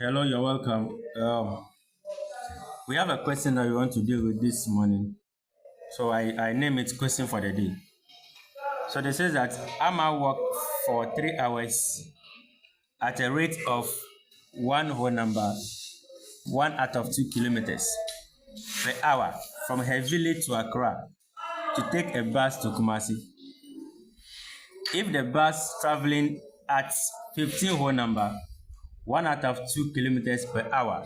Hello, you're welcome. We have a question that we want to deal with this morning. So I name it question for the day. So they says that Amma work for 3 hours at a rate of one whole number, 1 out of 2 kilometers per hour from her village to Accra to take a bus to Kumasi. If the bus traveling at 15 whole number, 1 out of 2 kilometers per hour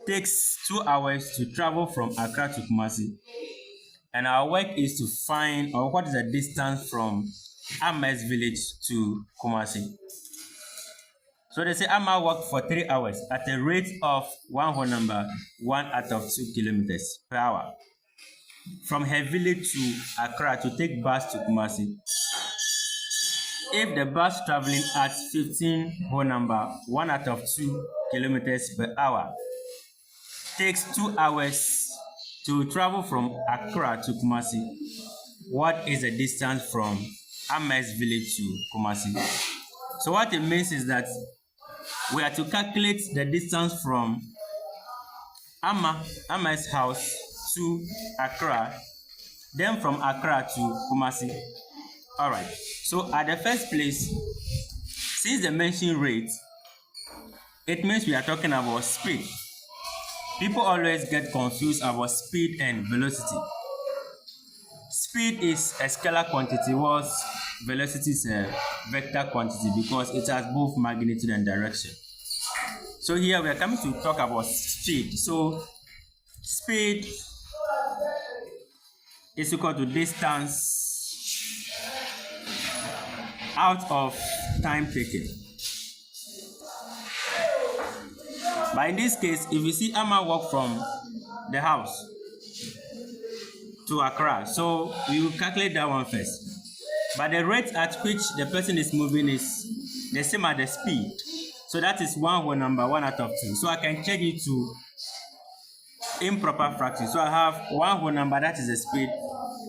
takes 2 hours to travel from Accra to Kumasi. And our work is to find or what is the distance from Ama's village to Kumasi. So they say Amma worked for 3 hours at a rate of one whole number, 1 out of 2 kilometers per hour from her village to Accra to take bus to Kumasi. If the bus traveling at 15 whole number, 1 out of 2 kilometers per hour takes 2 hours to travel from Accra to Kumasi, what is the distance from Ama's village to Kumasi? So what it means is that we are to calculate the distance from Ama's house to Accra, then from Accra to Kumasi. Alright, so at the first place, since the mentioned rate, it means we are talking about speed. People always get confused about speed and velocity. Speed is a scalar quantity, whilst velocity is a vector quantity because it has both magnitude and direction. So here we are coming to talk about speed. So speed is equal to distance out of time taken. But in this case, if you see Amma walk from the house to Accra, so we will calculate that one first. But the rate at which the person is moving is the same as the speed. So that is one whole number, 1 out of 2. So I can change it to improper fraction. So I have one whole number, that is the speed,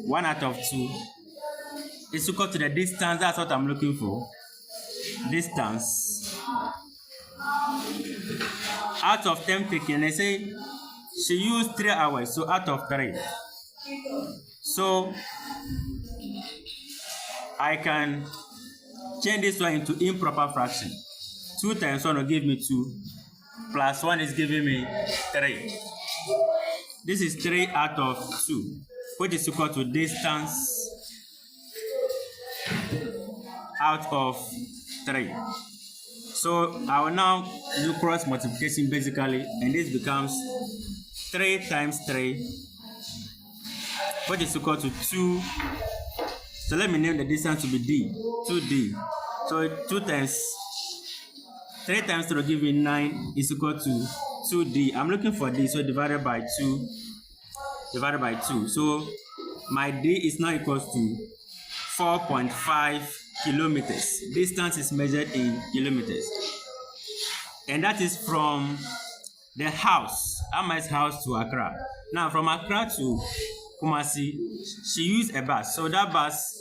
1 out of 2 is equal to the distance. That's what I'm looking for. Distance out of time taken. They say she used 3 hours, so out of 3. So I can change this one into improper fraction. 2 times 1 will give me 2, plus 1 is giving me 3. This is 3 out of 2, which is equal to distance out of 3. So I will now do cross multiplication basically, and this becomes 3 times 3, which is equal to 2. So let me name the distance to be d, 2d. So 3 times 3 will give me 9 is equal to 2d. I'm looking for d, so divided by 2, divided by 2. So my d is now equals to 4.5 kilometers. Distance is measured in kilometers. And that is from the house, Ama's house to Accra. Now from Accra to Kumasi, she used a bus. So that bus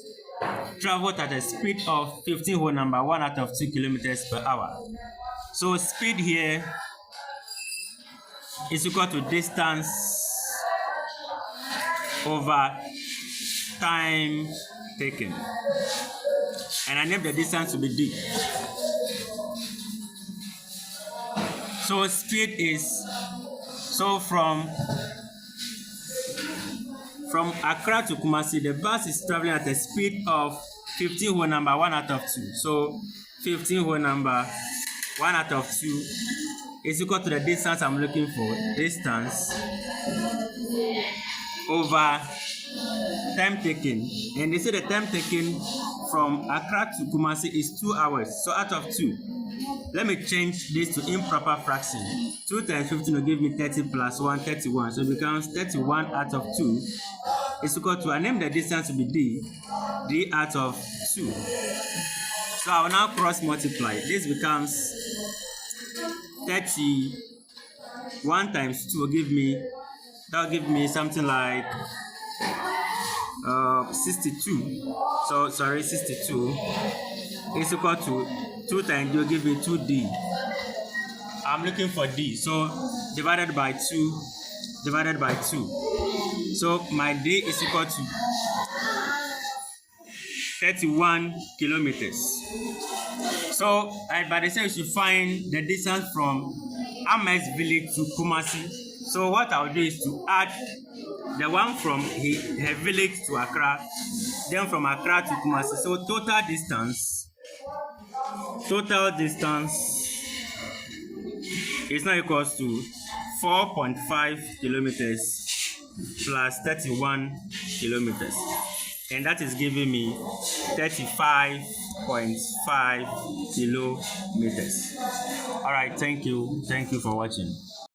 traveled at a speed of 15 whole number, 1 out of 2 kilometers per hour. So speed here is equal to distance over time taken. And I name the distance to be d. So speed is, so from Accra to Kumasi, the bus is traveling at a speed of 15 whole number, 1 out of 2. So 15 whole number, 1 out of 2 is equal to the distance I'm looking for. Distance over time taken. And they say the time taken from Accra to Kumasi is 2 hours. So out of 2, let me change this to improper fraction. 2 times 15 will give me 30 plus 1, 31. So it becomes 31 out of 2 is equal to, I name the distance to be d, d out of 2. So I will now cross multiply. This becomes 31 times 2 will give me, that will give me something like 62. So sorry, 62 is equal to 2 times will give me 2d I'm looking for D. So divided by 2, divided by 2. So my D is equal to 31 kilometers. So but they say we should find the distance from Ames village to Kumasi. So what I'll do is to add the one from her village to Accra, then from Accra to Kumasi. So total distance is now equals to 4.5 kilometers plus 31 kilometers, and that is giving me 35.5 kilometers. All right, thank you for watching.